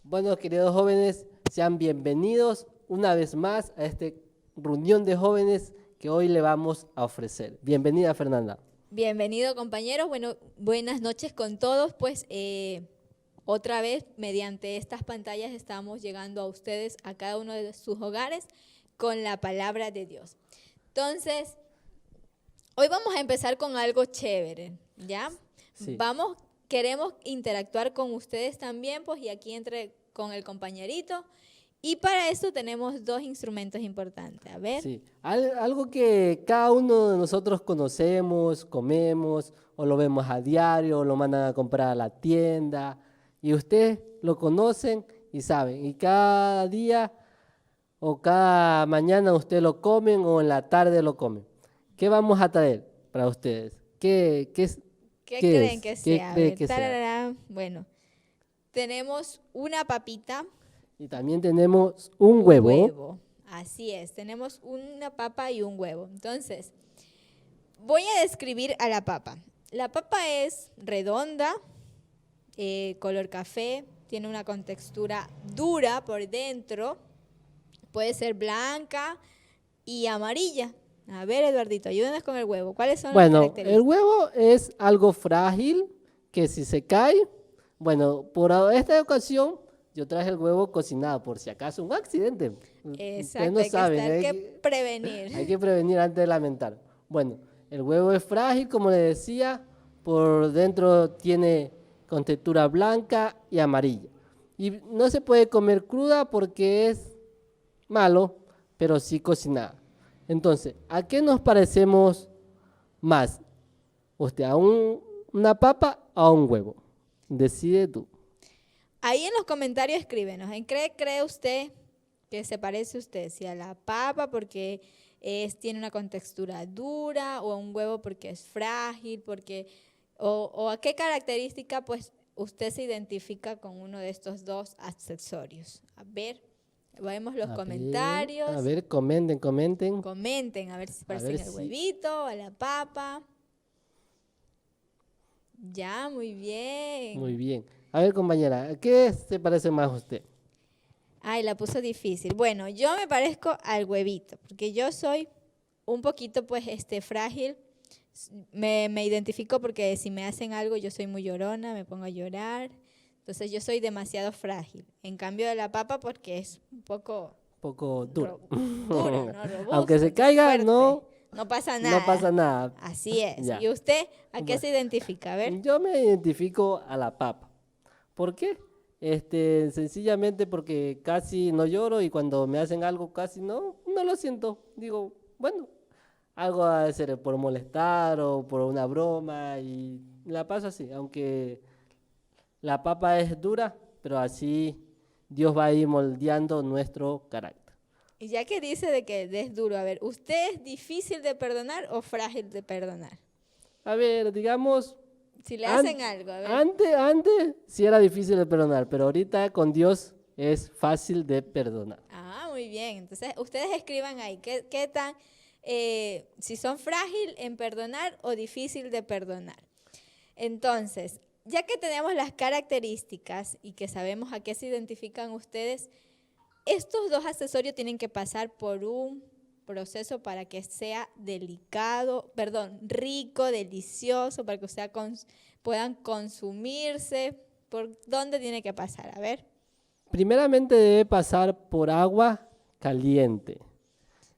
Bueno, queridos jóvenes, sean bienvenidos una vez más a esta reunión de jóvenes que hoy le vamos a ofrecer. Bienvenida, Fernanda. Bienvenido, compañeros. Bueno, buenas noches con todos. Pues otra vez, mediante estas pantallas, estamos llegando a ustedes, a cada uno de sus hogares, con la palabra de Dios. Entonces, hoy vamos a empezar con algo chévere, ¿ya? Sí. Queremos interactuar con ustedes también, pues, y aquí entre con el compañerito. Y para eso tenemos dos instrumentos importantes. A ver. Sí, algo que cada uno de nosotros conocemos, comemos, o lo vemos a diario, o lo mandan a comprar a la tienda, y ustedes lo conocen y saben, y cada día o cada mañana ustedes lo comen o en la tarde lo comen. ¿Qué vamos a traer para ustedes? ¿Qué creen es? que ¿Qué sea? A creen ver, que sea? tararara. Bueno, tenemos una papita. Y también tenemos un huevo. Así es, tenemos una papa y un huevo. Entonces, voy a describir a la papa. La papa es redonda, color café, tiene una contextura dura por dentro, puede ser blanca y amarilla. A ver, Eduardito, ayúdenos con el huevo. ¿Cuáles son las Bueno, características? el huevo es algo frágil que si se cae, bueno, por esta ocasión yo traje el huevo cocinado por si acaso un accidente. Ustedes no saben, hay que prevenir. hay que prevenir antes de lamentar. Bueno, el huevo es frágil, como les decía, por dentro tiene con textura blanca y amarilla. Y no se puede comer cruda porque es malo, pero sí cocinada. Entonces, ¿a qué nos parecemos más? ¿Usted a una papa o a un huevo? Decide tú. Ahí en los comentarios escríbenos, ¿en qué cree usted que se parece usted? Si a la papa porque tiene una contextura dura, o a un huevo porque es frágil, o a qué característica pues usted se identifica con uno de estos dos accesorios. A ver, vemos los comentarios. A ver, comenten. Comenten, a ver si se parecen al huevito, a la papa. Ya, muy bien. Muy bien. A ver, compañera, ¿a qué se parece más usted? Ay, la puso difícil. Bueno, yo me parezco al huevito, porque yo soy un poquito, pues, frágil. Me identifico porque si me hacen algo, yo soy muy llorona, me pongo a llorar. Entonces, yo soy demasiado frágil. En cambio de la papa, porque es un poco Dura. dura, ¿no? Robusta, Aunque se caiga, fuerte. no pasa nada. No pasa nada. Así es. Ya. ¿Y usted a qué se identifica? A ver. Yo me identifico a la papa. ¿Por qué? Sencillamente porque casi no lloro y cuando me hacen algo casi no lo siento. Digo, bueno, algo ha de ser por molestar o por una broma y la paso así, aunque la papa es dura, pero así Dios va a ir moldeando nuestro carácter. Y ya que dice de que es duro, a ver, ¿usted es difícil de perdonar o frágil de perdonar? A ver, digamos, si le hacen algo, a ver. Antes sí era difícil de perdonar, pero ahorita con Dios es fácil de perdonar. Ah, muy bien. Entonces, ustedes escriban ahí, ¿qué tan, si son frágil en perdonar o difícil de perdonar? Entonces, ya que tenemos las características y que sabemos a qué se identifican ustedes, estos dos accesorios tienen que pasar por un proceso para que sea rico, delicioso, para que puedan consumirse. ¿Por dónde tiene que pasar? A ver. Primeramente debe pasar por agua caliente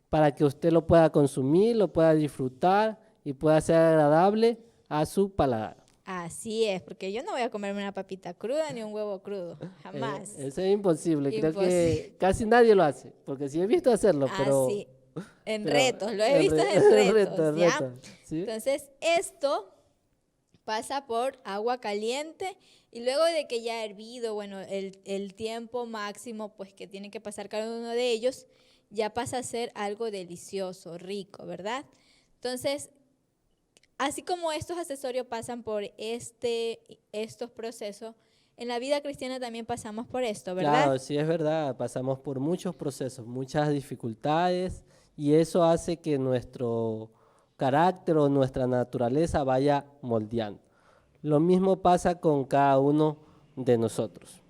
para que usted lo pueda consumir, lo pueda disfrutar y pueda ser agradable a su paladar. Así es, porque yo no voy a comerme una papita cruda ni un huevo crudo, jamás. Eso es imposible. Creo que casi nadie lo hace, porque sí he visto hacerlo, pero... Sí. Retos, lo he visto en retos, ¿ya? ¿Sí? Entonces, esto pasa por agua caliente y luego de que ya ha hervido, bueno, el tiempo máximo pues que tiene que pasar cada uno de ellos, ya pasa a ser algo delicioso, rico, ¿verdad? Entonces, así como estos accesorios pasan por estos procesos, en la vida cristiana también pasamos por esto, ¿verdad? Claro, sí es verdad, pasamos por muchos procesos, muchas dificultades y eso hace que nuestro carácter o nuestra naturaleza vaya moldeando. Lo mismo pasa con cada uno de nosotros.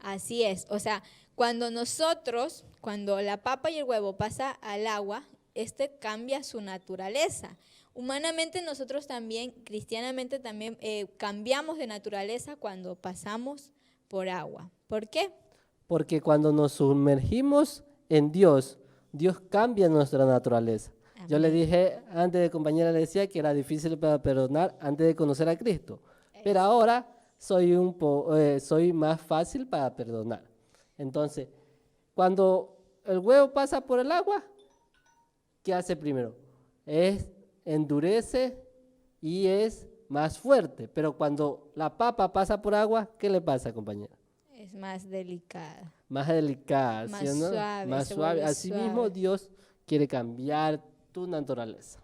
Así es. O sea, cuando la papa y el huevo pasa al agua, cambia su naturaleza. Humanamente nosotros también, cristianamente también, cambiamos de naturaleza cuando pasamos por agua. ¿Por qué? Porque cuando nos sumergimos en Dios, Dios cambia nuestra naturaleza. Amén. Yo le dije antes de compañera, le decía que era difícil para perdonar antes de conocer a Cristo. Pero ahora soy más fácil para perdonar. Entonces, cuando el huevo pasa por el agua, ¿qué hace primero? Endurece y es más fuerte. Pero cuando la papa pasa por agua, ¿qué le pasa, compañera? Es más delicada. Más delicada, Más ¿sí o no? suave, Más se suave. vuelve Asimismo, suave. Dios quiere cambiar tu naturaleza.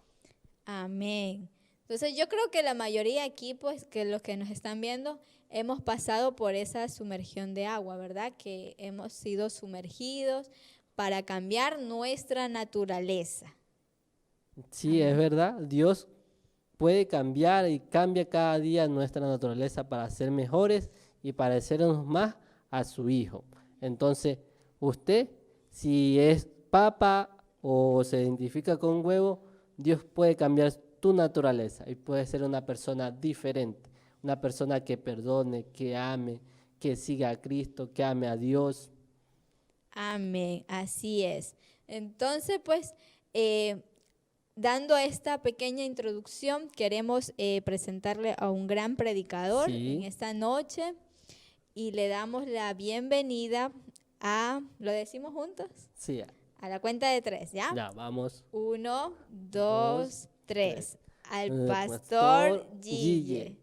Amén. Entonces yo creo que la mayoría aquí, pues que los que nos están viendo, hemos pasado por esa sumergión de agua, ¿verdad? Que hemos sido sumergidos para cambiar nuestra naturaleza. Sí, es verdad. Dios puede cambiar y cambia cada día nuestra naturaleza para ser mejores y parecernos más a su Hijo. Entonces, usted, si es papa o se identifica con huevo, Dios puede cambiar tu naturaleza y puede ser una persona diferente, una persona que perdone, que ame, que siga a Cristo, que ame a Dios. Amén, así es. Entonces, pues, dando esta pequeña introducción, queremos presentarle a un gran predicador Sí. en esta noche y le damos la bienvenida ¿lo decimos juntos? Sí, A la cuenta de 3, ¿ya? ya, vamos. 1, 2, Dos, 3. Al Pastor pastor Gille. Gille.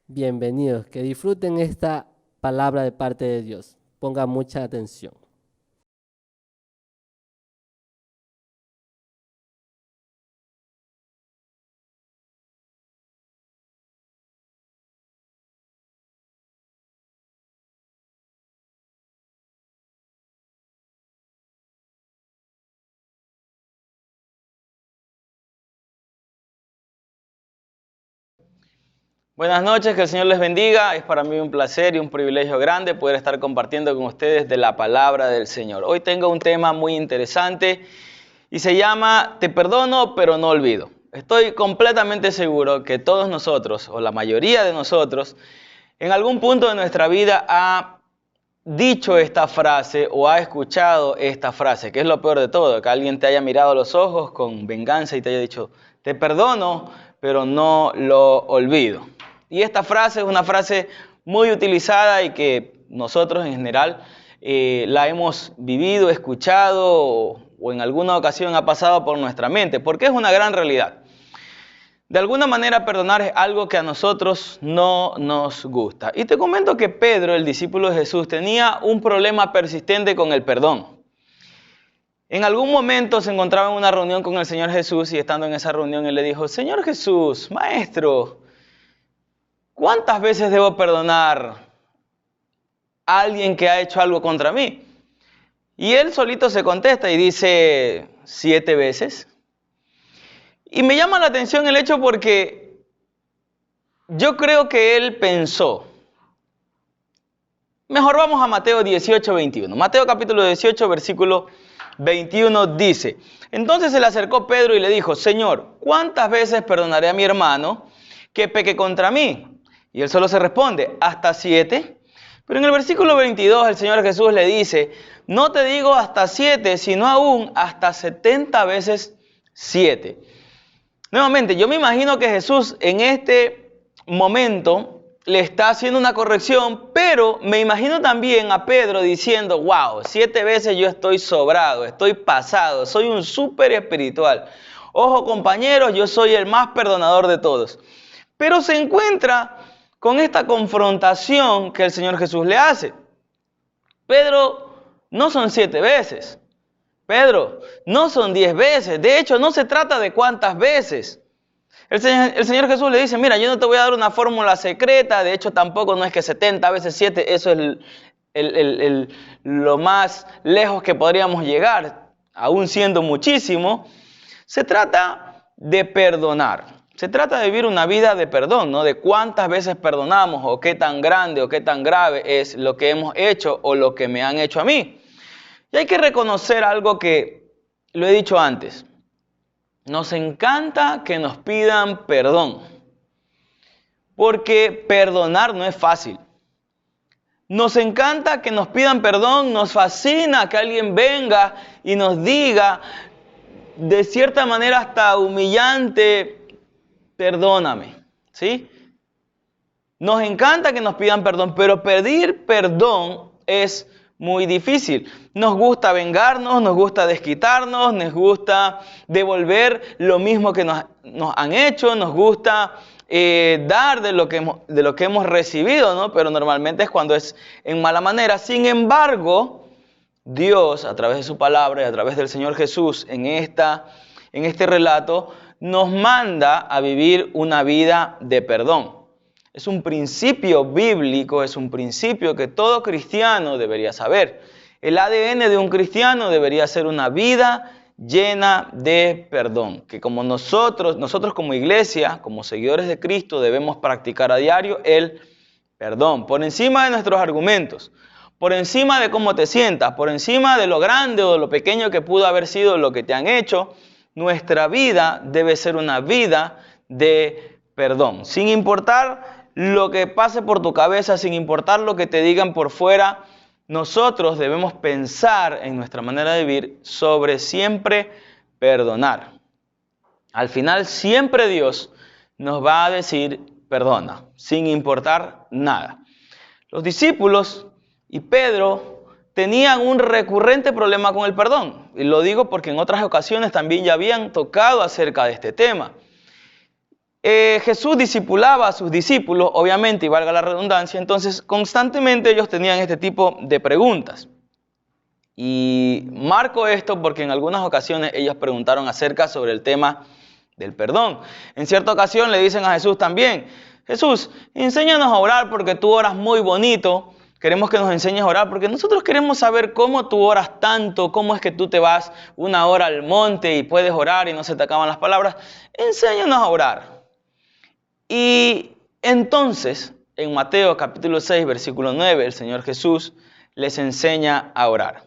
Bienvenidos, que disfruten esta palabra de parte de Dios. Pongan mucha atención. Buenas noches, que el Señor les bendiga. Es para mí un placer y un privilegio grande poder estar compartiendo con ustedes de la palabra del Señor. Hoy tengo un tema muy interesante y se llama Te perdono, pero no olvido. Estoy completamente seguro que todos nosotros, o la mayoría de nosotros, en algún punto de nuestra vida ha dicho esta frase o ha escuchado esta frase, que es lo peor de todo, que alguien te haya mirado a los ojos con venganza y te haya dicho, te perdono, pero no lo olvido. Y esta frase es una frase muy utilizada y que nosotros en general la hemos vivido, escuchado o en alguna ocasión ha pasado por nuestra mente, porque es una gran realidad. De alguna manera perdonar es algo que a nosotros no nos gusta. Y te comento que Pedro, el discípulo de Jesús, tenía un problema persistente con el perdón. En algún momento se encontraba en una reunión con el Señor Jesús y estando en esa reunión él le dijo, Señor Jesús, Maestro, ¿cuántas veces debo perdonar a alguien que ha hecho algo contra mí? Y él solito se contesta y dice, 7 veces. Y me llama la atención el hecho porque yo creo que él pensó, mejor vamos a Mateo 18, 21. Mateo capítulo 18, versículo 21 dice, entonces se le acercó Pedro y le dijo, Señor, ¿cuántas veces perdonaré a mi hermano que peque contra mí? Y él solo se responde, hasta 7. Pero en el versículo 22 el Señor Jesús le dice, no te digo hasta 7, sino aún hasta 70 veces 7. Nuevamente, yo me imagino que Jesús en este momento le está haciendo una corrección, pero me imagino también a Pedro diciendo, wow, 7 veces yo estoy sobrado, estoy pasado, soy un súper espiritual. Ojo compañeros, yo soy el más perdonador de todos. Pero se encuentra con esta confrontación que el Señor Jesús le hace. Pedro, no son 7 veces. Pedro, no son 10 veces. De hecho, no se trata de cuántas veces. El Señor Jesús le dice, mira, yo no te voy a dar una fórmula secreta. De hecho, tampoco no es que 70 veces 7, eso es lo más lejos que podríamos llegar, aún siendo muchísimo. Se trata de perdonar. Se trata de vivir una vida de perdón, ¿no? De cuántas veces perdonamos o qué tan grande o qué tan grave es lo que hemos hecho o lo que me han hecho a mí. Y hay que reconocer algo que lo he dicho antes. Nos encanta que nos pidan perdón, porque perdonar no es fácil. Nos encanta que nos pidan perdón, nos fascina que alguien venga y nos diga, de cierta manera hasta humillante, perdóname, ¿sí? Nos encanta que nos pidan perdón, pero pedir perdón es muy difícil. Nos gusta vengarnos, nos gusta desquitarnos, nos gusta devolver lo mismo que nos han hecho, nos gusta dar de lo que hemos recibido, ¿no? Pero normalmente es cuando es en mala manera. Sin embargo, Dios, a través de su palabra y a través del Señor Jesús, en este relato, nos manda a vivir una vida de perdón. Es un principio bíblico, es un principio que todo cristiano debería saber. El ADN de un cristiano debería ser una vida llena de perdón, que como nosotros como iglesia, como seguidores de Cristo, debemos practicar a diario el perdón, por encima de nuestros argumentos, por encima de cómo te sientas, por encima de lo grande o de lo pequeño que pudo haber sido lo que te han hecho. Nuestra vida debe ser una vida de perdón, sin importar lo que pase por tu cabeza, sin importar lo que te digan por fuera. Nosotros debemos pensar en nuestra manera de vivir sobre siempre perdonar. Al final siempre Dios nos va a decir perdona, sin importar nada. Los discípulos y Pedro tenían un recurrente problema con el perdón. Y lo digo porque en otras ocasiones también ya habían tocado acerca de este tema. Jesús discipulaba a sus discípulos, obviamente, y valga la redundancia, entonces constantemente ellos tenían este tipo de preguntas. Y marco esto porque en algunas ocasiones ellos preguntaron acerca sobre el tema del perdón. En cierta ocasión le dicen a Jesús también, Jesús, enséñanos a orar porque tú oras muy bonito. Queremos que nos enseñes a orar porque nosotros queremos saber cómo tú oras tanto, cómo es que tú te vas una hora al monte y puedes orar y no se te acaban las palabras. Enséñanos a orar. Y entonces, en Mateo capítulo 6, versículo 9, el Señor Jesús les enseña a orar.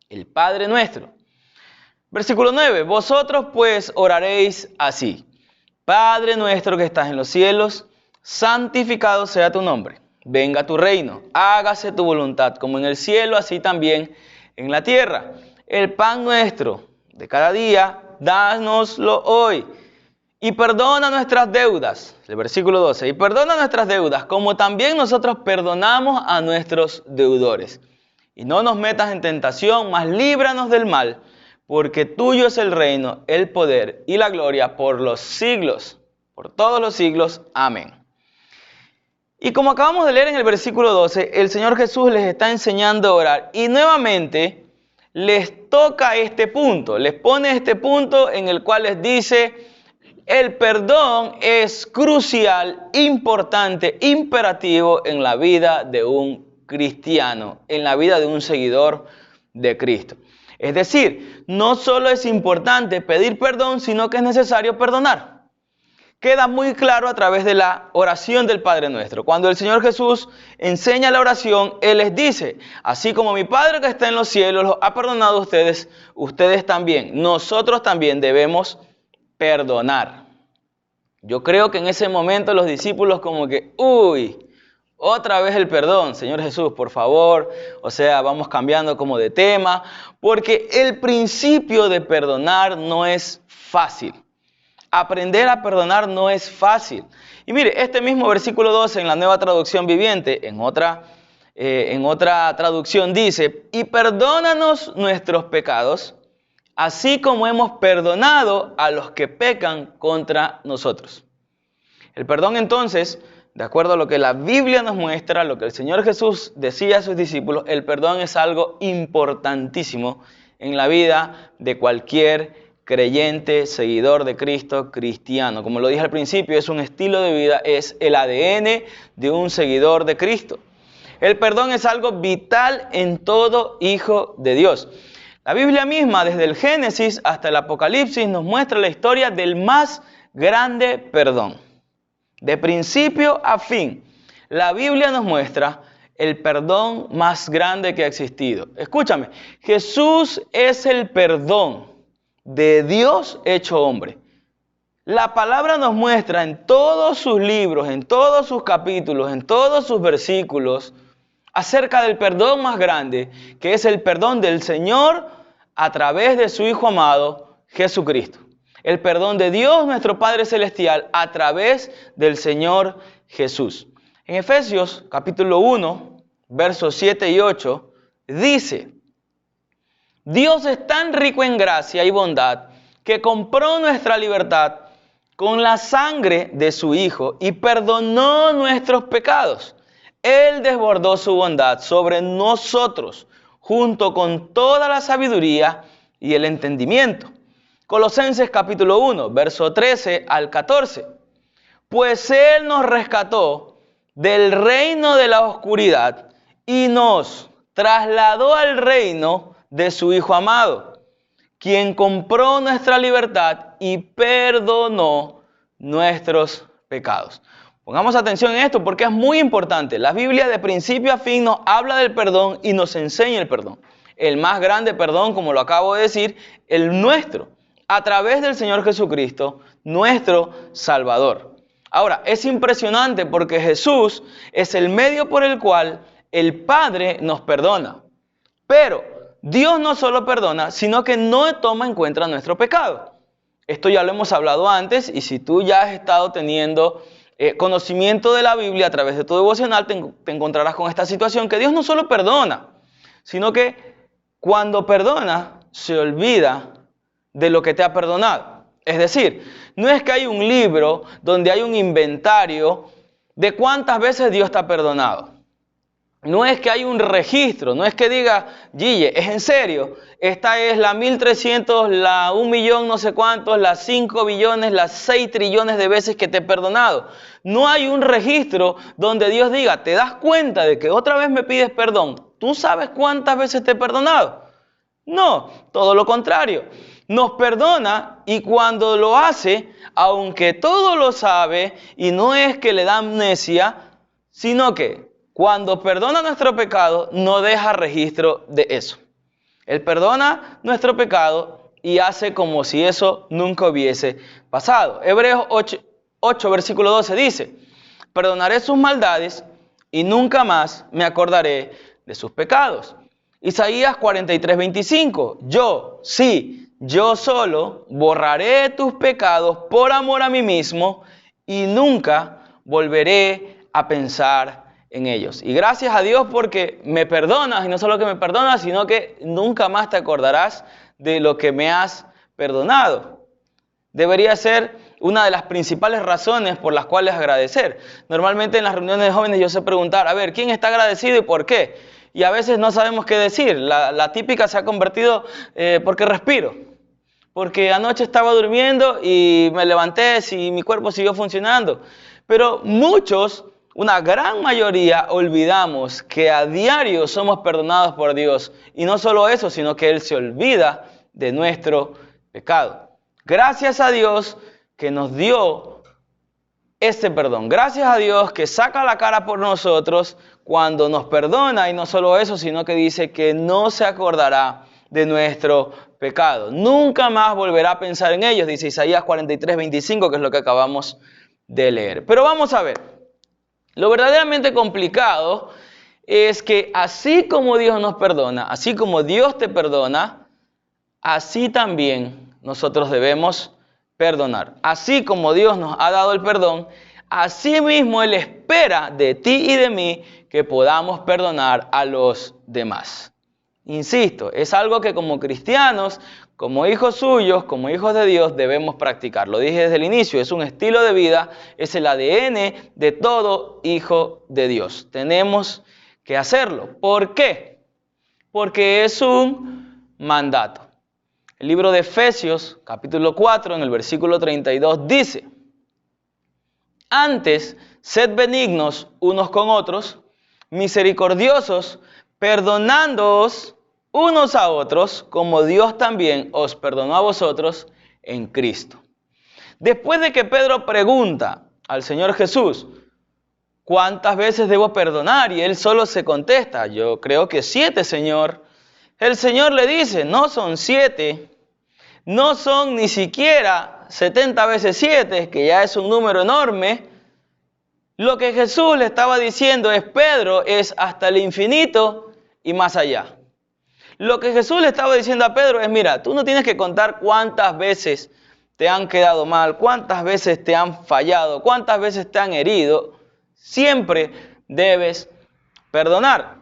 El Padre nuestro. Versículo 9, vosotros pues oraréis así. Padre nuestro que estás en los cielos, santificado sea tu nombre. Venga tu reino, hágase tu voluntad, como en el cielo, así también en la tierra. El pan nuestro de cada día, dánoslo hoy. Y perdona nuestras deudas, el versículo 12, y perdona nuestras deudas, como también nosotros perdonamos a nuestros deudores. Y no nos metas en tentación, mas líbranos del mal, porque tuyo es el reino, el poder y la gloria por los siglos, por todos los siglos. Amén. Y como acabamos de leer en el versículo 12, el Señor Jesús les está enseñando a orar. Y nuevamente les toca este punto, les pone este punto en el cual les dice, el perdón es crucial, importante, imperativo en la vida de un cristiano, en la vida de un seguidor de Cristo. Es decir, no solo es importante pedir perdón, sino que es necesario perdonar. Queda muy claro a través de la oración del Padre Nuestro. Cuando el Señor Jesús enseña la oración, Él les dice, así como mi Padre que está en los cielos los ha perdonado a ustedes, ustedes también, nosotros también debemos perdonar. Yo creo que en ese momento los discípulos como que, otra vez el perdón, Señor Jesús, por favor. O sea, vamos cambiando como de tema, porque el principio de perdonar no es fácil. Aprender a perdonar no es fácil. Y mire, este mismo versículo 12 en la Nueva Traducción Viviente, en otra traducción dice, y perdónanos nuestros pecados, así como hemos perdonado a los que pecan contra nosotros. El perdón entonces, de acuerdo a lo que la Biblia nos muestra, lo que el Señor Jesús decía a sus discípulos, el perdón es algo importantísimo en la vida de cualquier creyente, seguidor de Cristo, cristiano. Como lo dije al principio, es un estilo de vida, es el ADN de un seguidor de Cristo. El perdón es algo vital en todo hijo de Dios. La Biblia misma, desde el Génesis hasta el Apocalipsis, nos muestra la historia del más grande perdón. De principio a fin, la Biblia nos muestra el perdón más grande que ha existido. Escúchame, Jesús es el perdón de Dios hecho hombre. La palabra nos muestra en todos sus libros, en todos sus capítulos, en todos sus versículos, acerca del perdón más grande, que es el perdón del Señor a través de su Hijo amado, Jesucristo. El perdón de Dios, nuestro Padre Celestial, a través del Señor Jesús. En Efesios capítulo 1, versos 7 y 8, dice: Dios es tan rico en gracia y bondad que compró nuestra libertad con la sangre de su Hijo y perdonó nuestros pecados. Él desbordó su bondad sobre nosotros, junto con toda la sabiduría y el entendimiento. Colosenses capítulo 1, verso 13 al 14. Pues Él nos rescató del reino de la oscuridad y nos trasladó al reino de su Hijo amado, quien compró nuestra libertad y perdonó nuestros pecados. Pongamos atención en esto porque es muy importante. La Biblia de principio a fin nos habla del perdón y nos enseña el perdón. El más grande perdón, como lo acabo de decir, el nuestro, a través del Señor Jesucristo, nuestro Salvador. Ahora, es impresionante porque Jesús es el medio por el cual el Padre nos perdona. Pero Dios no solo perdona, sino que no toma en cuenta nuestro pecado. Esto ya lo hemos hablado antes, y si tú ya has estado teniendo conocimiento de la Biblia a través de tu devocional, te encontrarás con esta situación, que Dios no solo perdona, sino que cuando perdona, se olvida de lo que te ha perdonado. Es decir, no es que hay un libro donde hay un inventario de cuántas veces Dios te ha perdonado. No es que hay un registro, no es que diga, Gille, es en serio, esta es la 1300, la 1.000.000 no sé cuántos, las 5 billones, las 6 trillones de veces que te he perdonado. No hay un registro donde Dios diga, ¿te das cuenta de que otra vez me pides perdón? ¿Tú sabes cuántas veces te he perdonado? No, todo lo contrario. Nos perdona y cuando lo hace, aunque todo lo sabe, y no es que le da amnesia, sino que cuando perdona nuestro pecado, no deja registro de eso. Él perdona nuestro pecado y hace como si eso nunca hubiese pasado. Hebreos 8, versículo 12 dice, perdonaré sus maldades y nunca más me acordaré de sus pecados. Isaías 43, 25, yo solo borraré tus pecados por amor a mí mismo y nunca volveré a pensar en ellos. Y gracias a Dios porque me perdonas, y no solo que me perdonas, sino que nunca más te acordarás de lo que me has perdonado. Debería ser una de las principales razones por las cuales agradecer. Normalmente en las reuniones de jóvenes yo sé preguntar, a ver, ¿quién está agradecido y por qué? Y a veces no sabemos qué decir. La típica se ha convertido porque respiro. Porque anoche estaba durmiendo y me levanté y mi cuerpo siguió funcionando. Pero muchos, una gran mayoría, olvidamos que a diario somos perdonados por Dios. Y no solo eso, sino que Él se olvida de nuestro pecado. Gracias a Dios que nos dio este perdón. Gracias a Dios que saca la cara por nosotros cuando nos perdona. Y no solo eso, sino que dice que no se acordará de nuestro pecado. Nunca más volverá a pensar en ellos, dice Isaías 43, 25, que es lo que acabamos de leer. Pero vamos a ver. Lo verdaderamente complicado es que así como Dios nos perdona, así como Dios te perdona, así también nosotros debemos perdonar. Así como Dios nos ha dado el perdón, así mismo Él espera de ti y de mí que podamos perdonar a los demás. Insisto, es algo que como cristianos, como hijos suyos, como hijos de Dios, debemos practicar. Lo dije desde el inicio, es un estilo de vida, es el ADN de todo hijo de Dios. Tenemos que hacerlo. ¿Por qué? Porque es un mandato. El libro de Efesios, capítulo 4, en el versículo 32, dice, antes, sed benignos unos con otros, misericordiosos, perdonándoos unos a otros, como Dios también os perdonó a vosotros en Cristo. Después de que Pedro pregunta al Señor Jesús, ¿cuántas veces debo perdonar? Y él solo se contesta, yo creo que 7, Señor. El Señor le dice, no son 7, no son ni siquiera 70 veces 7, que ya es un número enorme. Lo que Jesús le estaba diciendo es, Pedro, es hasta el infinito y más allá. Lo que Jesús le estaba diciendo a Pedro es, mira, tú no tienes que contar cuántas veces te han quedado mal, cuántas veces te han fallado, cuántas veces te han herido. Siempre debes perdonar.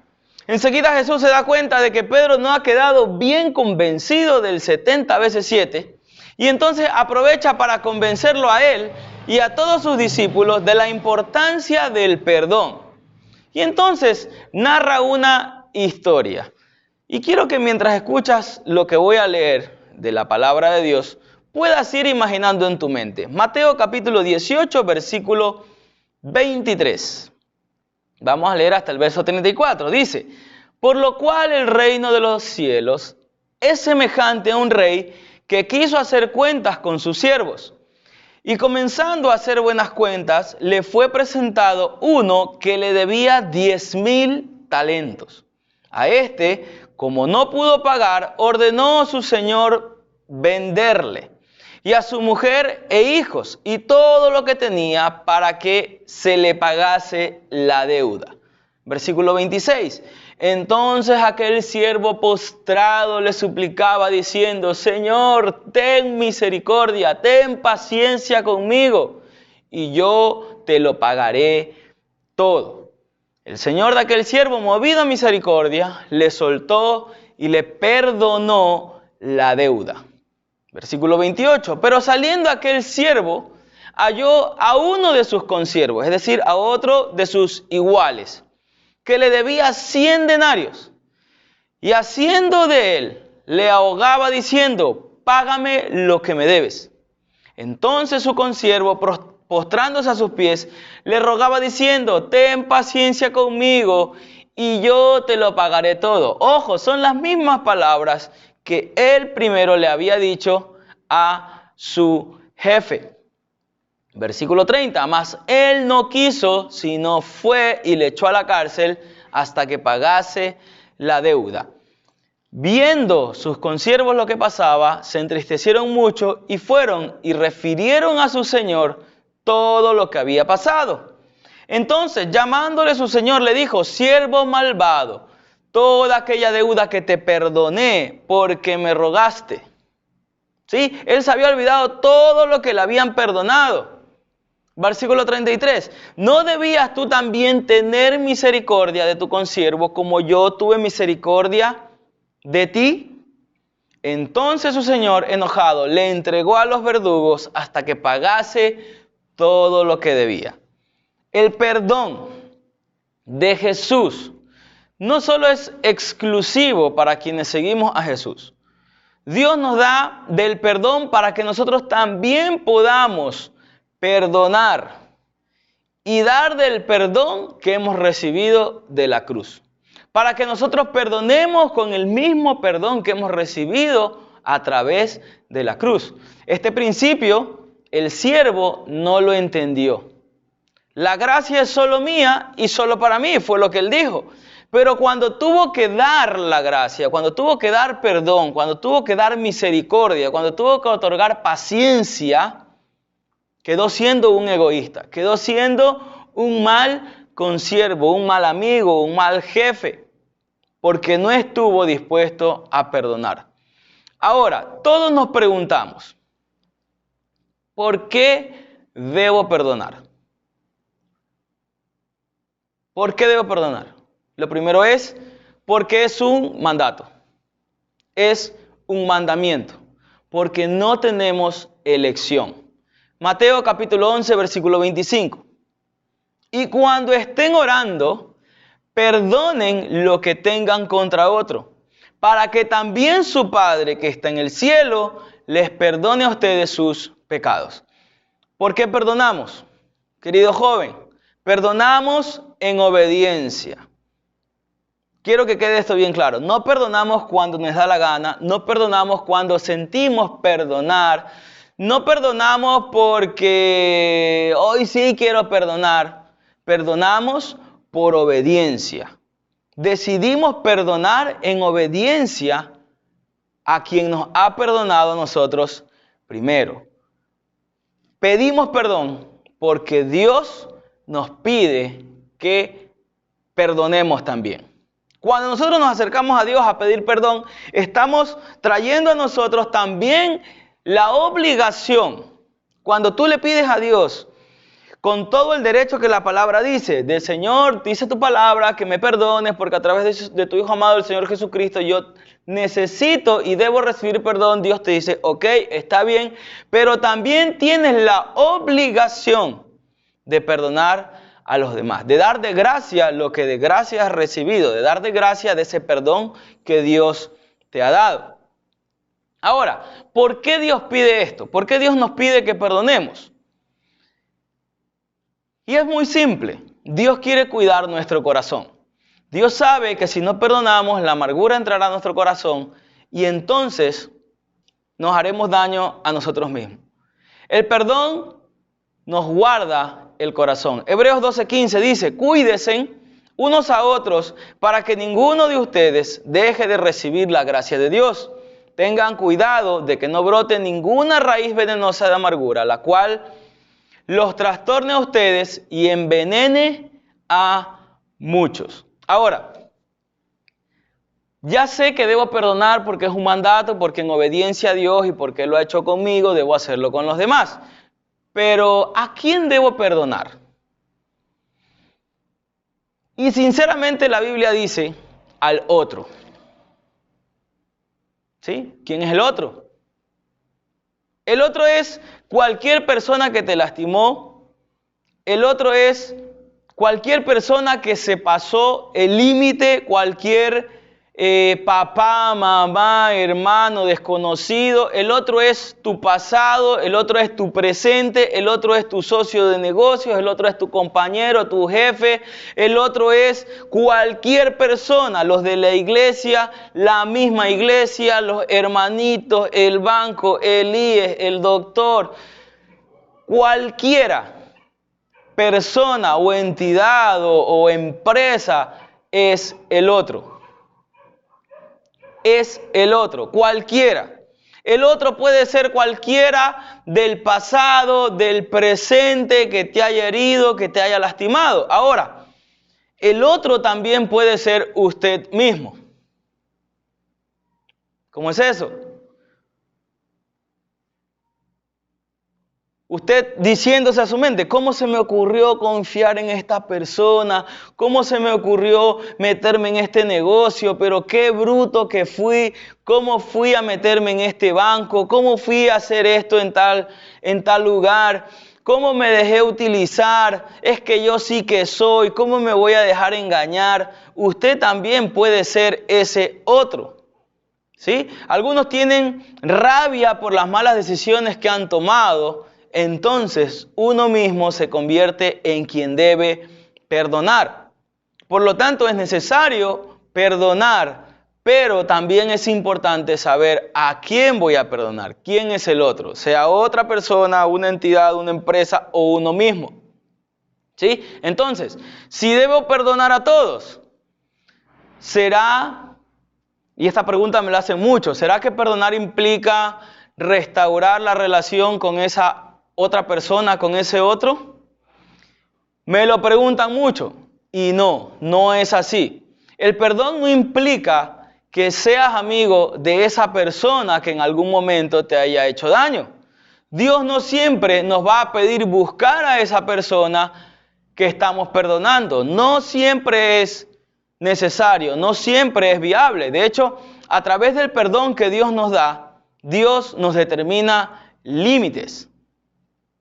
Enseguida Jesús se da cuenta de que Pedro no ha quedado bien convencido del 70 veces 7 y entonces aprovecha para convencerlo a él y a todos sus discípulos de la importancia del perdón. Y entonces narra una historia. Y quiero que mientras escuchas lo que voy a leer de la palabra de Dios, puedas ir imaginando en tu mente. Mateo capítulo 18, versículo 23. Vamos a leer hasta el verso 34. Dice, por lo cual el reino de los cielos es semejante a un rey que quiso hacer cuentas con sus siervos. Y comenzando a hacer buenas cuentas, le fue presentado uno que le debía 10,000 talentos. A este, como no pudo pagar, ordenó a su señor venderle, y a su mujer e hijos, y todo lo que tenía, para que se le pagase la deuda. Versículo 26. Entonces aquel siervo postrado le suplicaba diciendo, Señor, ten misericordia, ten paciencia conmigo, y yo te lo pagaré todo. El señor de aquel siervo, movido a misericordia, le soltó y le perdonó la deuda. Versículo 28. Pero saliendo aquel siervo, halló a uno de sus consiervos, es decir, a otro de sus iguales, que le debía 100 denarios. Y haciendo de él, le ahogaba diciendo, págame lo que me debes. Entonces su consiervo, postrándose a sus pies, le rogaba diciendo, ten paciencia conmigo y yo te lo pagaré todo. Ojo, son las mismas palabras que él primero le había dicho a su jefe. Versículo 30, mas él no quiso, sino fue y le echó a la cárcel hasta que pagase la deuda. Viendo sus consiervos lo que pasaba, se entristecieron mucho y fueron y refirieron a su señor todo lo que había pasado. Entonces, llamándole su señor, le dijo, siervo malvado, toda aquella deuda que te perdoné porque me rogaste. ¿Sí? Él se había olvidado todo lo que le habían perdonado. Versículo 33. ¿No debías tú también tener misericordia de tu consiervo como yo tuve misericordia de ti? Entonces su señor, enojado, le entregó a los verdugos hasta que pagase todo lo que debía. El perdón de Jesús no solo es exclusivo para quienes seguimos a Jesús. Dios nos da del perdón para que nosotros también podamos perdonar y dar del perdón que hemos recibido de la cruz. Para que nosotros perdonemos con el mismo perdón que hemos recibido a través de la cruz. Este principio, el siervo no lo entendió. La gracia es solo mía y solo para mí, fue lo que él dijo. Pero cuando tuvo que dar la gracia, cuando tuvo que dar perdón, cuando tuvo que dar misericordia, cuando tuvo que otorgar paciencia, quedó siendo un egoísta, quedó siendo un mal consiervo, un mal amigo, un mal jefe, porque no estuvo dispuesto a perdonar. Ahora, todos nos preguntamos, ¿por qué debo perdonar? ¿Por qué debo perdonar? Lo primero es porque es un mandato, es un mandamiento, porque no tenemos elección. Mateo capítulo 11, versículo 25. Y cuando estén orando, perdonen lo que tengan contra otro, para que también su Padre que está en el cielo les perdone a ustedes sus pecados. ¿Por qué perdonamos? Querido joven, perdonamos en obediencia. Quiero que quede esto bien claro. No perdonamos cuando nos da la gana, no perdonamos cuando sentimos perdonar, No perdonamos porque hoy sí quiero perdonar. Perdonamos por obediencia. Decidimos perdonar en obediencia a quien nos ha perdonado a nosotros primero. Pedimos perdón porque Dios nos pide que perdonemos también. Cuando nosotros nos acercamos a Dios a pedir perdón, estamos trayendo a nosotros también la obligación. Cuando tú le pides a Dios, con todo el derecho que la palabra dice, del Señor, dice tu palabra, que me perdones, porque a través de tu Hijo amado, el Señor Jesucristo, yo necesito y debo recibir perdón. Dios te dice, ok, está bien, pero también tienes la obligación de perdonar a los demás, de dar de gracia lo que de gracia has recibido, de dar de gracia de ese perdón que Dios te ha dado. Ahora, ¿por qué Dios pide esto? ¿Por qué Dios nos pide que perdonemos? Y es muy simple. Dios quiere cuidar nuestro corazón. Dios sabe que si no perdonamos, la amargura entrará a nuestro corazón y entonces nos haremos daño a nosotros mismos. El perdón nos guarda el corazón. Hebreos 12:15 dice, cuídense unos a otros para que ninguno de ustedes deje de recibir la gracia de Dios. Tengan cuidado de que no brote ninguna raíz venenosa de amargura, la cual los trastorne a ustedes y envenene a muchos. Ahora, ya sé que debo perdonar porque es un mandato, porque en obediencia a Dios y porque Él lo ha hecho conmigo, debo hacerlo con los demás. Pero, ¿a quién debo perdonar? Y sinceramente la Biblia dice, al otro. ¿Sí? ¿Quién es el otro? El otro es cualquier persona que te lastimó. El otro es cualquier persona que se pasó el límite, cualquier papá, mamá, hermano, desconocido. El otro es tu pasado, el otro es tu presente, el otro es tu socio de negocios, el otro es tu compañero, tu jefe, el otro es cualquier persona, los de la iglesia, la misma iglesia, los hermanitos, el banco, el IES, el doctor, cualquiera persona o entidad o empresa es el otro. Es el otro, cualquiera. El otro puede ser cualquiera del pasado, del presente, que te haya herido, que te haya lastimado. Ahora, el otro también puede ser usted mismo. ¿Cómo es eso? Usted diciéndose a su mente, ¿cómo se me ocurrió confiar en esta persona? ¿Cómo se me ocurrió meterme en este negocio? Pero qué bruto que fui. ¿Cómo fui a meterme en este banco? ¿Cómo fui a hacer esto en tal lugar? ¿Cómo me dejé utilizar? Es que yo sí que soy. ¿Cómo me voy a dejar engañar? Usted también puede ser ese otro. ¿Sí? Algunos tienen rabia por las malas decisiones que han tomado. Entonces uno mismo se convierte en quien debe perdonar. Por lo tanto es necesario perdonar, pero también es importante saber a quién voy a perdonar, quién es el otro, sea otra persona, una entidad, una empresa o uno mismo. ¿Sí? Entonces, si debo perdonar a todos, ¿será, y esta pregunta me la hacen mucho, ¿será que perdonar implica restaurar la relación con esa otra persona, con ese otro? Me lo preguntan mucho y no es así. El perdón no implica que seas amigo de esa persona que en algún momento te haya hecho daño. Dios no siempre nos va a pedir buscar a esa persona que estamos perdonando. No siempre es necesario, no siempre es viable. De hecho, a través del perdón que Dios nos da, Dios nos determina límites.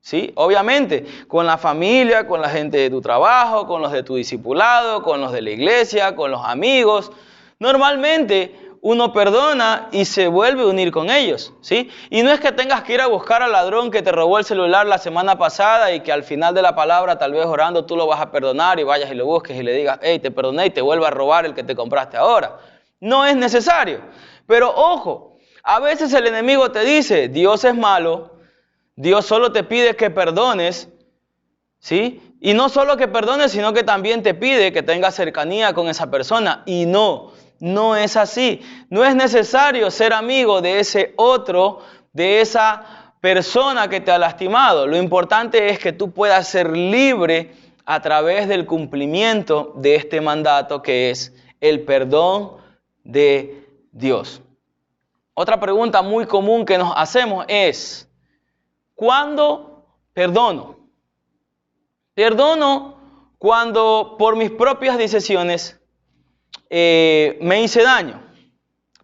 ¿Sí? Obviamente, con la familia, con la gente de tu trabajo, con los de tu discipulado, con los de la iglesia, con los amigos. Normalmente uno perdona y se vuelve a unir con ellos, ¿sí? Y no es que tengas que ir a buscar al ladrón que te robó el celular la semana pasada y que al final de la palabra, tal vez orando, tú lo vas a perdonar y vayas y lo busques y le digas, hey, te perdoné y te vuelva a robar el que te compraste ahora. No es necesario. Pero ojo, a veces el enemigo te dice, Dios es malo, Dios solo te pide que perdones, ¿sí? Y no solo que perdones, sino que también te pide que tengas cercanía con esa persona. Y no es así. No es necesario ser amigo de ese otro, de esa persona que te ha lastimado. Lo importante es que tú puedas ser libre a través del cumplimiento de este mandato, que es el perdón de Dios. Otra pregunta muy común que nos hacemos es: ¿cuándo perdono? Perdono cuando por mis propias decisiones me hice daño.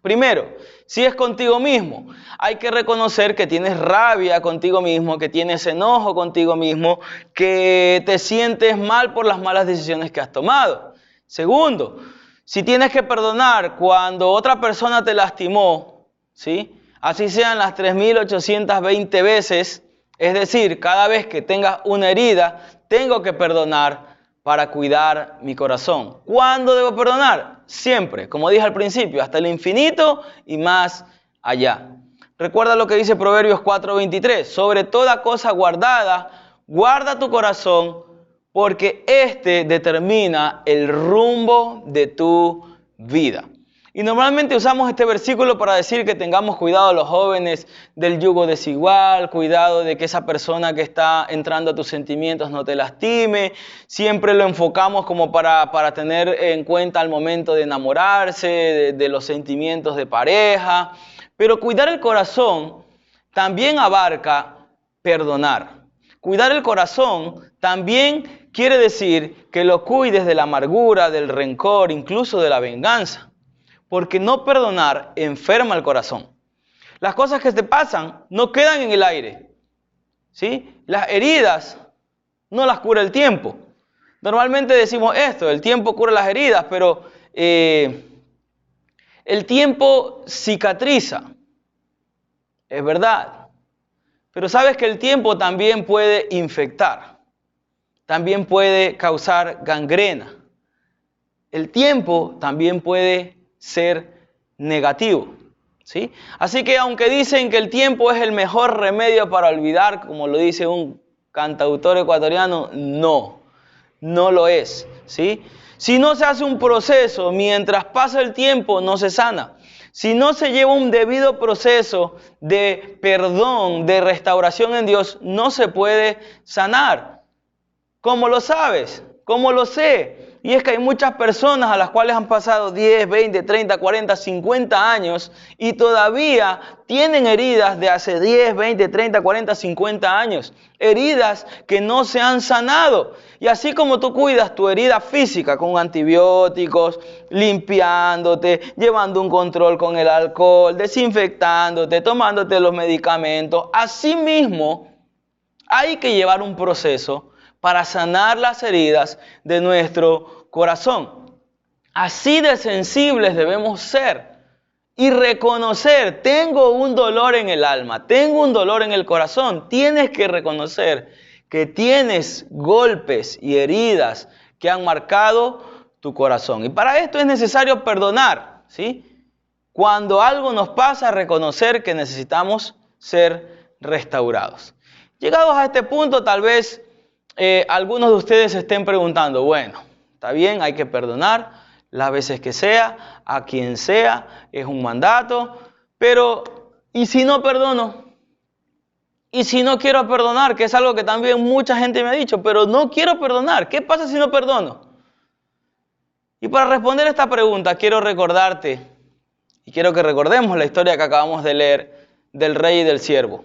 Primero, si es contigo mismo, hay que reconocer que tienes rabia contigo mismo, que tienes enojo contigo mismo, que te sientes mal por las malas decisiones que has tomado. Segundo, si tienes que perdonar cuando otra persona te lastimó, ¿sí? Así sean las 3.820 veces, es decir, cada vez que tengas una herida, tengo que perdonar para cuidar mi corazón. ¿Cuándo debo perdonar? Siempre, como dije al principio, hasta el infinito y más allá. Recuerda lo que dice Proverbios 4:23. Sobre toda cosa guardada, guarda tu corazón, porque este determina el rumbo de tu vida. Y normalmente usamos este versículo para decir que tengamos cuidado los jóvenes del yugo desigual, cuidado de que esa persona que está entrando a tus sentimientos no te lastime. Siempre lo enfocamos como para tener en cuenta al momento de enamorarse, de los sentimientos de pareja. Pero cuidar el corazón también abarca perdonar. Cuidar el corazón también quiere decir que lo cuides de la amargura, del rencor, incluso de la venganza. Porque no perdonar enferma el corazón. Las cosas que te pasan no quedan en el aire, ¿sí? Las heridas no las cura el tiempo. Normalmente decimos esto: el tiempo cura las heridas, pero el tiempo cicatriza. Es verdad. Pero sabes que el tiempo también puede infectar. También puede causar gangrena. El tiempo también puede ser negativo, ¿sí? Así que aunque dicen que el tiempo es el mejor remedio para olvidar, como lo dice un cantautor ecuatoriano, no lo es, ¿sí? Si no se hace un proceso, mientras pasa el tiempo no se sana. Si no se lleva un debido proceso de perdón, de restauración en Dios, no se puede sanar. ¿Cómo lo sabes? ¿Cómo lo sé? Y es que hay muchas personas a las cuales han pasado 10, 20, 30, 40, 50 años y todavía tienen heridas de hace 10, 20, 30, 40, 50 años. Heridas que no se han sanado. Y así como tú cuidas tu herida física con antibióticos, limpiándote, llevando un control con el alcohol, desinfectándote, tomándote los medicamentos, así mismo hay que llevar un proceso para sanar las heridas de nuestro corazón. Así de sensibles debemos ser y reconocer: tengo un dolor en el alma, tengo un dolor en el corazón. Tienes que reconocer que tienes golpes y heridas que han marcado tu corazón. Y para esto es necesario perdonar, ¿sí? Cuando algo nos pasa, reconocer que necesitamos ser restaurados. Llegados a este punto, tal vez algunos de ustedes se estén preguntando: bueno, está bien, hay que perdonar las veces que sea, a quien sea, es un mandato, pero ¿y si no perdono? ¿Y si no quiero perdonar? Que es algo que también mucha gente me ha dicho, pero no quiero perdonar. ¿Qué pasa si no perdono? Y para responder esta pregunta quiero recordarte, y quiero que recordemos la historia que acabamos de leer del rey y del siervo.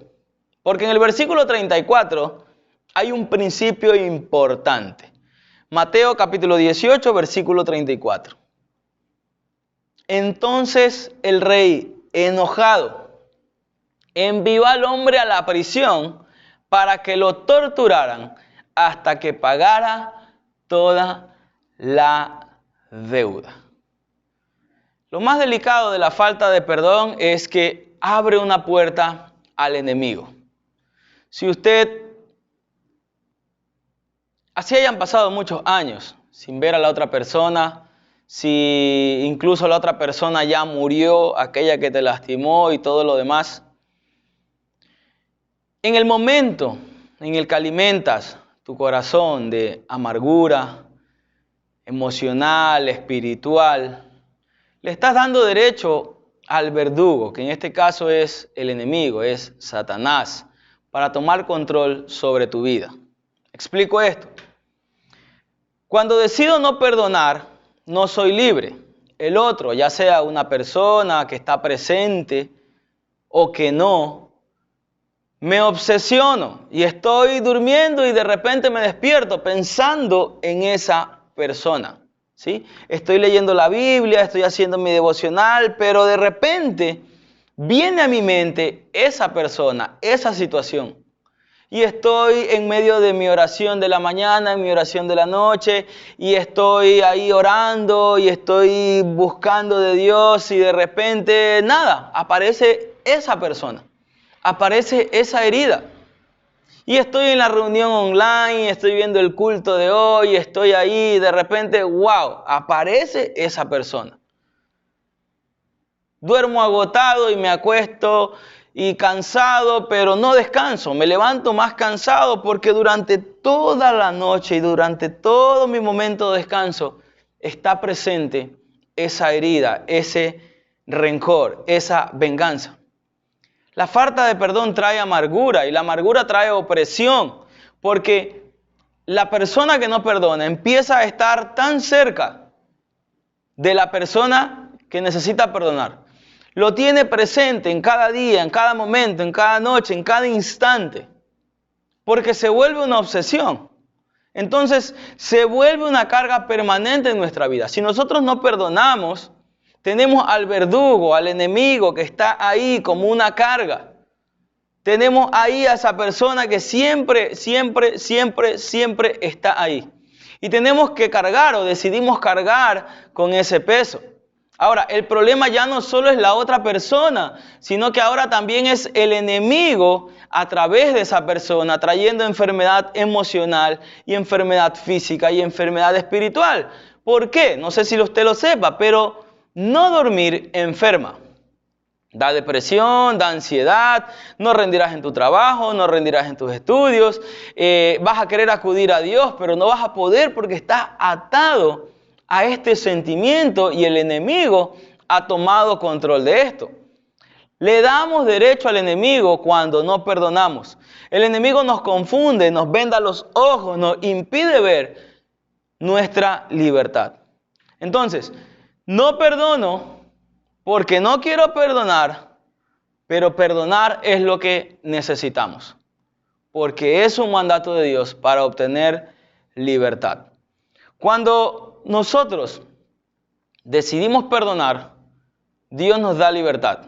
Porque en el versículo 34 hay un principio importante. Mateo capítulo 18, versículo 34. Entonces el rey, enojado, envió al hombre a la prisión para que lo torturaran hasta que pagara toda la deuda. Lo más delicado de la falta de perdón es que abre una puerta al enemigo. Si usted, así hayan pasado muchos años sin ver a la otra persona, si incluso la otra persona ya murió, aquella que te lastimó y todo lo demás, En el momento en el que alimentas tu corazón de amargura emocional, espiritual, le estás dando derecho al verdugo, que en este caso es el enemigo, es Satanás, para tomar control sobre tu vida. Explico esto. Cuando decido no perdonar, no soy libre. El otro, ya sea una persona que está presente o que no, me obsesiono y estoy durmiendo y de repente me despierto pensando en esa persona, ¿sí? Estoy leyendo la Biblia, estoy haciendo mi devocional, pero de repente viene a mi mente esa persona, esa situación. Y estoy en medio de mi oración de la mañana, en mi oración de la noche, y estoy ahí orando y estoy buscando de Dios y de repente nada, aparece esa persona, aparece esa herida. Y estoy en la reunión online, estoy viendo el culto de hoy, estoy ahí y de repente, wow, aparece esa persona. Duermo agotado y me acuesto y cansado, pero no descanso. Me levanto más cansado porque durante toda la noche y durante todo mi momento de descanso está presente esa herida, ese rencor, esa venganza. La falta de perdón trae amargura y la amargura trae opresión, porque la persona que no perdona empieza a estar tan cerca de la persona que necesita perdonar. Lo tiene presente en cada día, en cada momento, en cada noche, en cada instante, porque se vuelve una obsesión. Entonces se vuelve una carga permanente en nuestra vida. Si nosotros no perdonamos, tenemos al verdugo, al enemigo que está ahí como una carga. Tenemos ahí a esa persona que siempre está ahí. Y tenemos que cargar o decidimos cargar con ese peso. Ahora, el problema ya no solo es la otra persona, sino que ahora también es el enemigo a través de esa persona, trayendo enfermedad emocional y enfermedad física y enfermedad espiritual. ¿Por qué? No sé si usted lo sepa, pero no dormir enferma. Da depresión, da ansiedad, no rendirás en tu trabajo, no rendirás en tus estudios, vas a querer acudir a Dios, pero no vas a poder porque estás atado a este sentimiento y el enemigo ha tomado control de esto. Le damos derecho al enemigo cuando no perdonamos. El enemigo nos confunde, nos venda los ojos, nos impide ver nuestra libertad. Entonces, no perdono porque no quiero perdonar, pero perdonar es lo que necesitamos, porque es un mandato de Dios para obtener libertad. Cuando nosotros decidimos perdonar, Dios nos da libertad.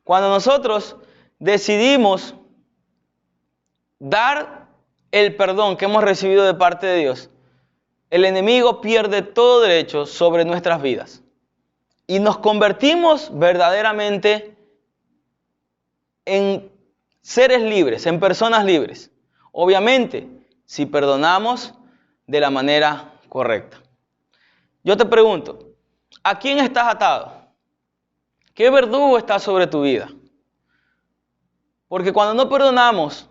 Cuando nosotros decidimos dar el perdón que hemos recibido de parte de Dios, el enemigo pierde todo derecho sobre nuestras vidas. Y nos convertimos verdaderamente en seres libres, en personas libres. Obviamente, si perdonamos de la manera correcta. Yo te pregunto, ¿a quién estás atado? ¿Qué verdugo está sobre tu vida? Porque cuando no perdonamos,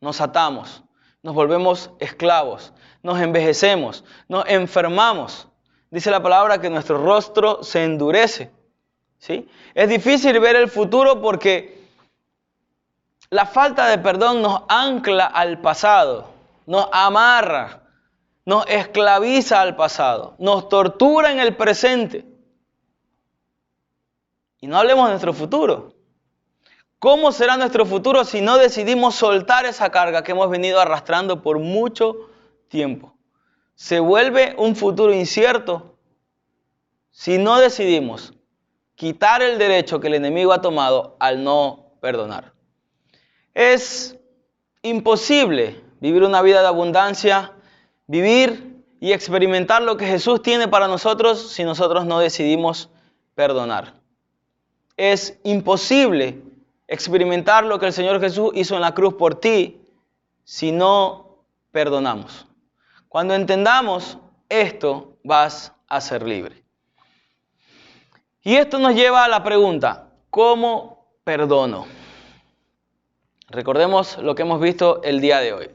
nos atamos, nos volvemos esclavos, nos envejecemos, nos enfermamos. Dice la palabra que nuestro rostro se endurece, ¿sí? Es difícil ver el futuro porque la falta de perdón nos ancla al pasado, nos amarra, nos esclaviza al pasado, nos tortura en el presente. Y no hablemos de nuestro futuro. ¿Cómo será nuestro futuro si no decidimos soltar esa carga que hemos venido arrastrando por mucho tiempo? Se vuelve un futuro incierto si no decidimos quitar el derecho que el enemigo ha tomado al no perdonar. Es imposible vivir una vida de abundancia, vivir y experimentar lo que Jesús tiene para nosotros si nosotros no decidimos perdonar. Es imposible experimentar lo que el Señor Jesús hizo en la cruz por ti si no perdonamos. Cuando entendamos esto, vas a ser libre. Y esto nos lleva a la pregunta, ¿cómo perdono? Recordemos lo que hemos visto el día de hoy.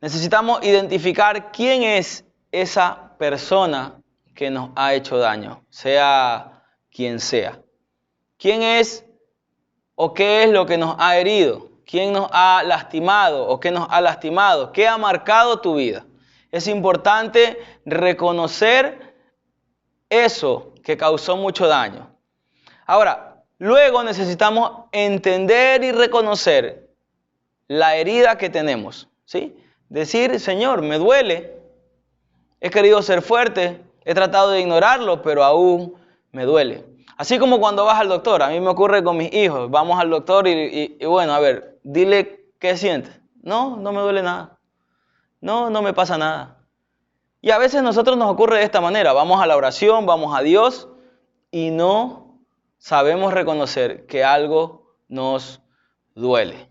Necesitamos identificar quién es esa persona que nos ha hecho daño, sea quien sea. ¿Quién es o qué es lo que nos ha herido? ¿Quién nos ha lastimado o qué nos ha lastimado? ¿Qué ha marcado tu vida? Es importante reconocer eso que causó mucho daño. Ahora, luego necesitamos entender y reconocer la herida que tenemos, ¿sí? Decir, Señor, me duele, he querido ser fuerte, he tratado de ignorarlo, pero aún me duele. Así como cuando vas al doctor, a mí me ocurre con mis hijos, vamos al doctor y bueno, a ver, dile qué sientes. No, no me duele nada. No, no me pasa nada. Y a veces a nosotros nos ocurre de esta manera, vamos a la oración, vamos a Dios y no sabemos reconocer que algo nos duele.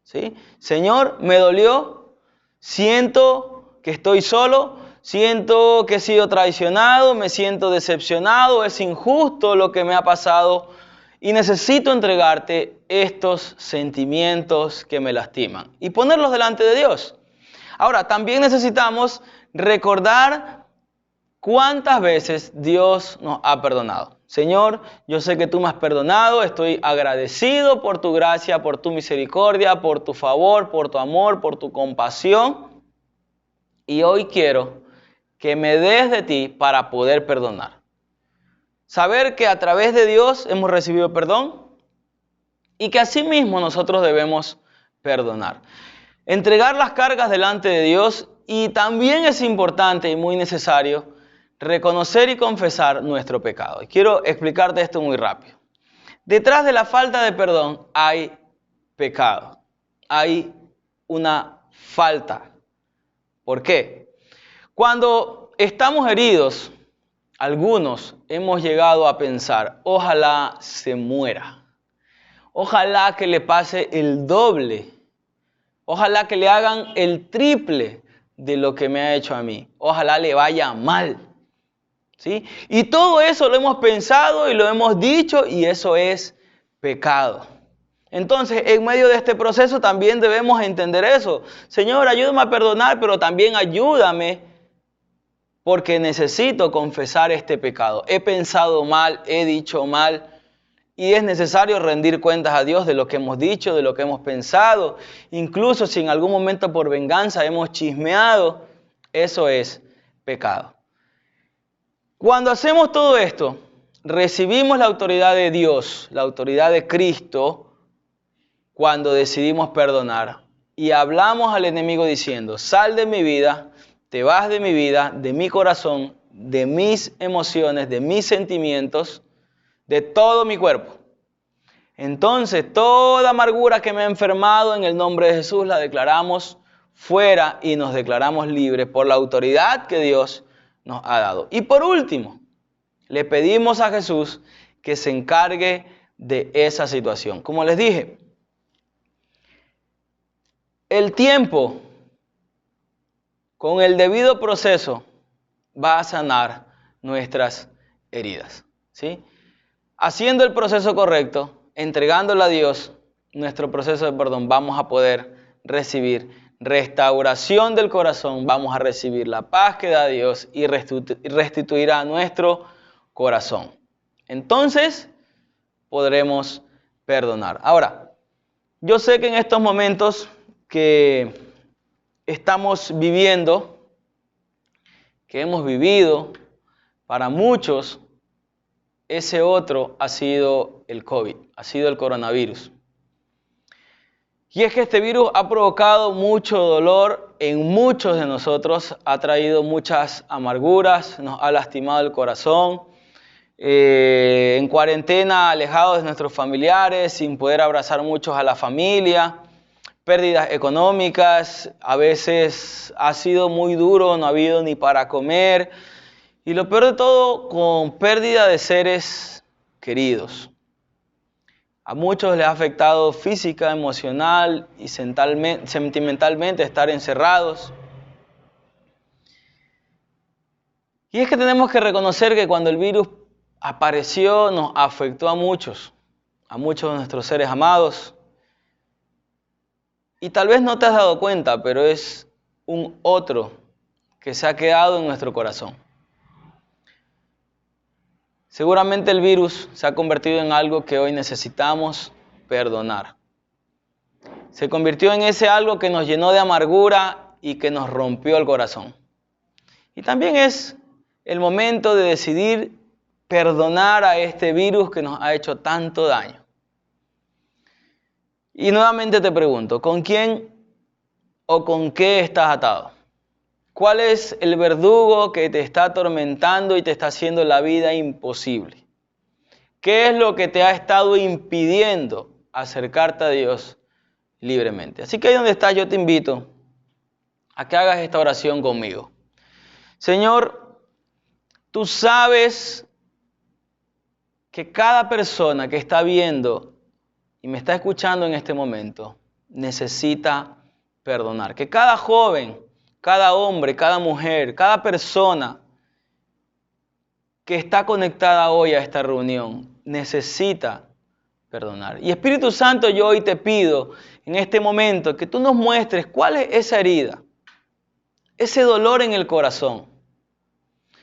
¿Sí? Señor, me dolió, siento que estoy solo, siento que he sido traicionado, me siento decepcionado, es injusto lo que me ha pasado y necesito entregarte estos sentimientos que me lastiman y ponerlos delante de Dios. Ahora, también necesitamos recordar cuántas veces Dios nos ha perdonado. Señor, yo sé que tú me has perdonado, estoy agradecido por tu gracia, por tu misericordia, por tu favor, por tu amor, por tu compasión. Y hoy quiero que me des de ti para poder perdonar. Saber que a través de Dios hemos recibido perdón y que asimismo nosotros debemos perdonar. Entregar las cargas delante de Dios y también es importante y muy necesario reconocer y confesar nuestro pecado. Y quiero explicarte esto muy rápido. Detrás de la falta de perdón hay pecado, hay una falta. ¿Por qué? Cuando estamos heridos, algunos hemos llegado a pensar, ojalá se muera, ojalá que le pase el doble, ojalá que le hagan el triple de lo que me ha hecho a mí, ojalá le vaya mal. ¿Sí? Y todo eso lo hemos pensado y lo hemos dicho y eso es pecado. Entonces, en medio de este proceso también debemos entender eso. Señor, ayúdame a perdonar, pero también ayúdame porque necesito confesar este pecado. He pensado mal, he dicho mal y es necesario rendir cuentas a Dios de lo que hemos dicho, de lo que hemos pensado. Incluso si en algún momento por venganza hemos chismeado, eso es pecado. Cuando hacemos todo esto, recibimos la autoridad de Dios, la autoridad de Cristo, cuando decidimos perdonar. Y hablamos al enemigo diciendo, sal de mi vida, te vas de mi vida, de mi corazón, de mis emociones, de mis sentimientos, de todo mi cuerpo. Entonces, toda amargura que me ha enfermado en el nombre de Jesús la declaramos fuera y nos declaramos libres por la autoridad que Dios nos ha dado. Y por último, le pedimos a Jesús que se encargue de esa situación. Como les dije, el tiempo, con el debido proceso, va a sanar nuestras heridas. ¿Sí? Haciendo el proceso correcto, entregándole a Dios nuestro proceso de perdón, vamos a poder recibir restauración del corazón, vamos a recibir la paz que da Dios y restituirá nuestro corazón. Entonces podremos perdonar. Ahora, yo sé que en estos momentos que estamos viviendo, que hemos vivido, para muchos, ese otro ha sido el COVID, ha sido el coronavirus. Y es que este virus ha provocado mucho dolor en muchos de nosotros, ha traído muchas amarguras, nos ha lastimado el corazón. En cuarentena, alejados de nuestros familiares, sin poder abrazar muchos a la familia, pérdidas económicas, a veces ha sido muy duro, no ha habido ni para comer. Y lo peor de todo, con pérdida de seres queridos. A muchos les ha afectado física, emocional y sentimentalmente estar encerrados. Y es que tenemos que reconocer que cuando el virus apareció, nos afectó a muchos de nuestros seres amados. Y tal vez no te has dado cuenta, pero es un otro que se ha quedado en nuestro corazón. Seguramente el virus se ha convertido en algo que hoy necesitamos perdonar. Se convirtió en ese algo que nos llenó de amargura y que nos rompió el corazón. Y también es el momento de decidir perdonar a este virus que nos ha hecho tanto daño. Y nuevamente te pregunto, ¿con quién o con qué estás atado? ¿Cuál es el verdugo que te está atormentando y te está haciendo la vida imposible? ¿Qué es lo que te ha estado impidiendo acercarte a Dios libremente? Así que ahí donde estás, yo te invito a que hagas esta oración conmigo. Señor, tú sabes que cada persona que está viendo y me está escuchando en este momento necesita perdonar. Que cada joven, cada hombre, cada mujer, cada persona que está conectada hoy a esta reunión necesita perdonar. Y Espíritu Santo, yo hoy te pido en este momento que tú nos muestres cuál es esa herida, ese dolor en el corazón.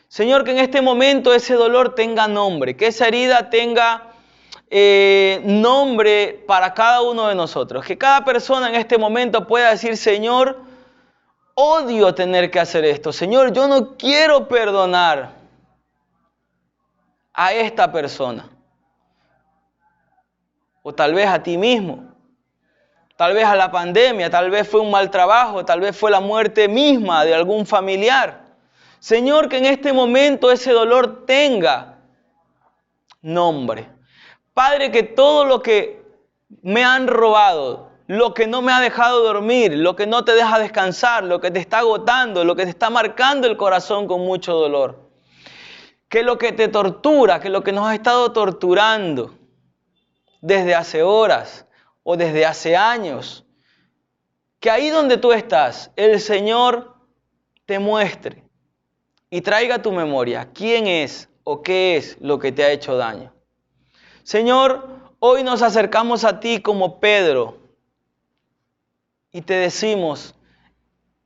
Señor, que en este momento ese dolor tenga nombre, que esa herida tenga nombre para cada uno de nosotros. Que cada persona en este momento pueda decir, Señor, odio tener que hacer esto. Señor, yo no quiero perdonar a esta persona. O tal vez a ti mismo. Tal vez a la pandemia, tal vez fue un mal trabajo, tal vez fue la muerte misma de algún familiar. Señor, que en este momento ese dolor tenga nombre. Padre, que todo lo que me han robado, lo que no me ha dejado dormir, lo que no te deja descansar, lo que te está agotando, lo que te está marcando el corazón con mucho dolor, que lo que te tortura, que lo que nos ha estado torturando desde hace horas o desde hace años, que ahí donde tú estás, el Señor te muestre y traiga a tu memoria quién es o qué es lo que te ha hecho daño. Señor, hoy nos acercamos a ti como Pedro y te decimos,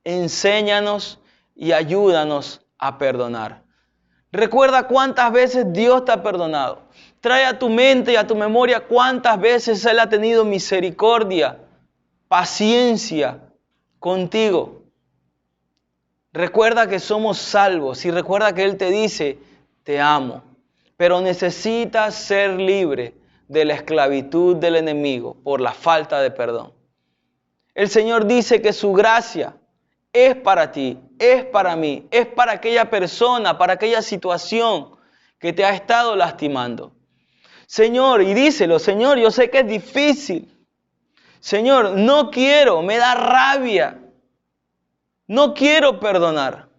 enséñanos y ayúdanos a perdonar. Recuerda cuántas veces Dios te ha perdonado. Trae a tu mente y a tu memoria cuántas veces Él ha tenido misericordia, paciencia contigo. Recuerda que somos salvos y recuerda que Él te dice, te amo. Pero necesitas ser libre de la esclavitud del enemigo por la falta de perdón. El Señor dice que su gracia es para ti, es para mí, es para aquella persona, para aquella situación que te ha estado lastimando. Señor, y díselo, Señor, yo sé que es difícil. Señor, no quiero, me da rabia. No quiero perdonar.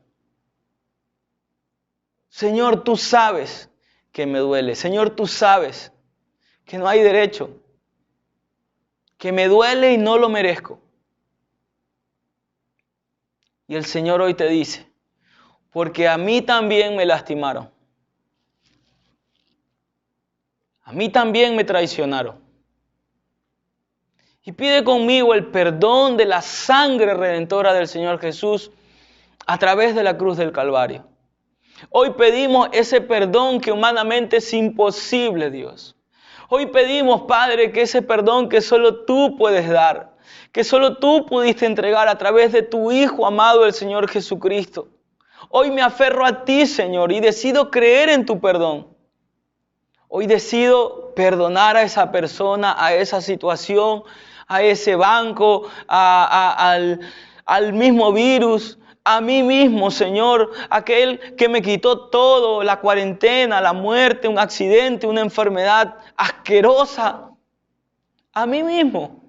Señor, tú sabes que me duele. Señor, tú sabes que no hay derecho, que me duele y no lo merezco. Y el Señor hoy te dice, porque a mí también me lastimaron. A mí también me traicionaron. Y pide conmigo el perdón de la sangre redentora del Señor Jesús a través de la cruz del Calvario. Hoy pedimos ese perdón que humanamente es imposible, Dios. Hoy pedimos, Padre, que ese perdón que solo tú puedes dar, que solo tú pudiste entregar a través de tu Hijo amado, el Señor Jesucristo. Hoy me aferro a ti, Señor, y decido creer en tu perdón. Hoy decido perdonar a esa persona, a esa situación, a ese banco, al mismo virus, a mí mismo, Señor, aquel que me quitó todo, la cuarentena, la muerte, un accidente, una enfermedad asquerosa, a mí mismo.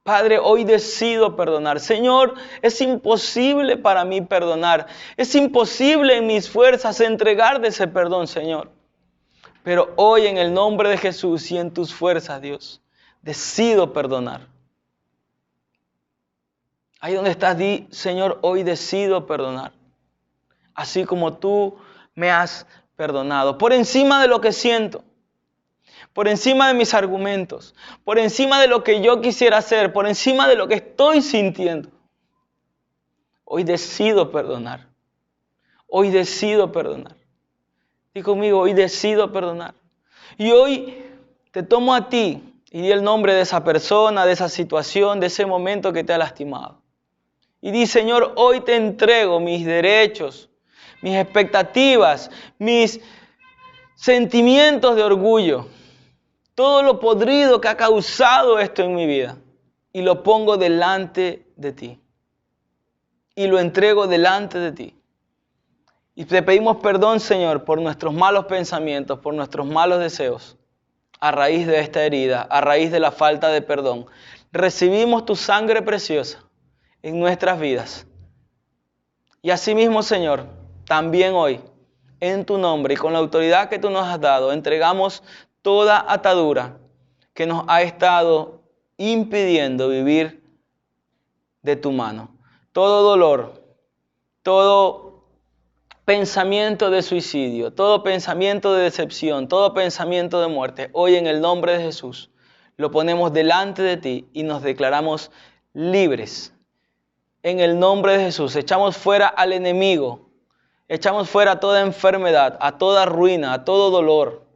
Padre, hoy decido perdonar. Señor, es imposible para mí perdonar. Es imposible en mis fuerzas entregar de ese perdón, Señor. Pero hoy en el nombre de Jesús y en tus fuerzas, Dios, decido perdonar. Ahí donde estás, di, Señor, hoy decido perdonar. Así como tú me has perdonado. Por encima de lo que siento. por encima de mis argumentos, por encima de lo que yo quisiera hacer, por encima de lo que estoy sintiendo. Hoy decido perdonar. Hoy decido perdonar. Di conmigo, hoy decido perdonar. Y hoy te tomo a ti y di el nombre de esa persona, de esa situación, de ese momento que te ha lastimado. Y di, Señor, hoy te entrego mis derechos, mis expectativas, mis sentimientos de orgullo, todo lo podrido que ha causado esto en mi vida. Y lo pongo delante de ti. Y lo entrego delante de ti. Y te pedimos perdón, Señor, por nuestros malos pensamientos, por nuestros malos deseos. A raíz de esta herida, a raíz de la falta de perdón, recibimos tu sangre preciosa en nuestras vidas. Y asimismo, Señor, también hoy, en tu nombre y con la autoridad que tú nos has dado, entregamos toda atadura que nos ha estado impidiendo vivir de tu mano. Todo dolor, todo pensamiento de suicidio, todo pensamiento de decepción, todo pensamiento de muerte, hoy en el nombre de Jesús, lo ponemos delante de ti y nos declaramos libres. En el nombre de Jesús, echamos fuera al enemigo, echamos fuera toda enfermedad, a toda ruina, a todo dolor,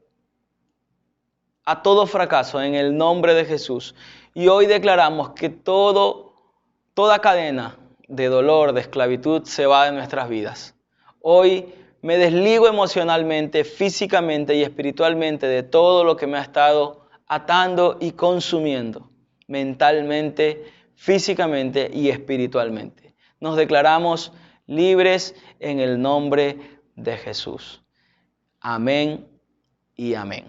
a todo fracaso, en el nombre de Jesús. Y hoy declaramos que toda cadena de dolor, de esclavitud, se va de nuestras vidas. Hoy me desligo emocionalmente, físicamente y espiritualmente de todo lo que me ha estado atando y consumiendo, mentalmente, físicamente y espiritualmente. Nos declaramos libres en el nombre de Jesús. Amén y amén.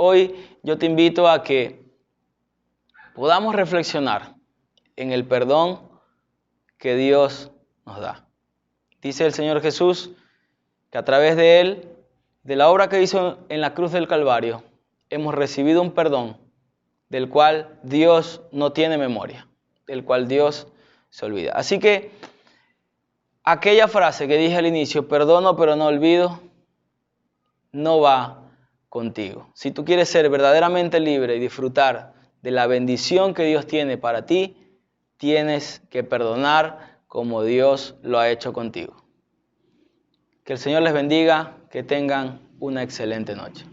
Hoy yo te invito a que podamos reflexionar en el perdón que Dios nos da. Dice el Señor Jesús que a través de Él, de la obra que hizo en la cruz del Calvario, hemos recibido un perdón del cual Dios no tiene memoria, del cual Dios se olvida. Así que aquella frase que dije al inicio, perdono pero no olvido, no va contigo. Si tú quieres ser verdaderamente libre y disfrutar de la bendición que Dios tiene para ti, tienes que perdonar como Dios lo ha hecho contigo. Que el Señor les bendiga, que tengan una excelente noche.